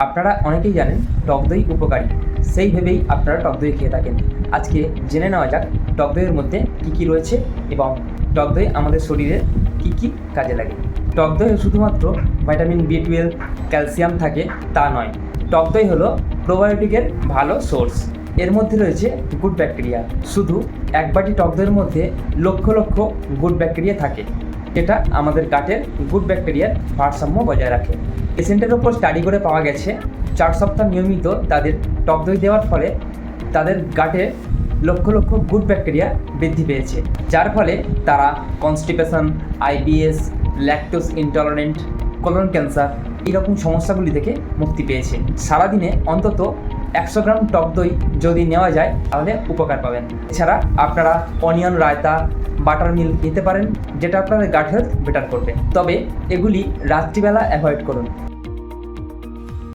আপনারা অনেকেই জানেন টক দই উপকারী, সেই ভেবেই আপনারা টক দই খেয়ে থাকেন। আজকে জেনে নেওয়া যাক টক দইয়ের মধ্যে কী কী রয়েছে এবং টক দই আমাদের শরীরে কী কী কাজে লাগে। টক দই শুধুমাত্র ভিটামিন বি12, ক্যালসিয়াম থাকে তা নয়। টক দই হলো প্রোবায়োটিকের ভালো সোর্স। এর মধ্যে রয়েছে গুড ব্যাকটেরিয়া। শুধু এক বাটি টক দইয়ের মধ্যে লক্ষ লক্ষ গুড ব্যাকটেরিয়া থাকে, যেটা আমাদের গাটের গুড ব্যাকটেরিয়ার ভারসাম্য বজায় রাখে। পেশেন্টের ওপর স্টাডি করে পাওয়া গেছে 4 সপ্তাহ নিয়মিত তাদের টক দই দেওয়ার ফলে তাদের গাটে লক্ষ লক্ষ গুড ব্যাকটেরিয়া বৃদ্ধি পেয়েছে, যার ফলে তারা constipation, IBS, lactose intolerant, colon cancer এইরকম সমস্যাগুলি থেকে মুক্তি পেয়েছে। সারাদিনে অন্তত 100 গ্রাম টক দই যদি নেওয়া যায় তাহলে উপকার পাবেন। এছাড়া আপনারা অনিয়ন রায়তা, বাটার মিল্ক নিতে পারেন, যেটা আপনাদের গাট হেলথ বেটার করবে। তবে এগুলি রাত্রিবেলা অ্যাভয়েড করুন,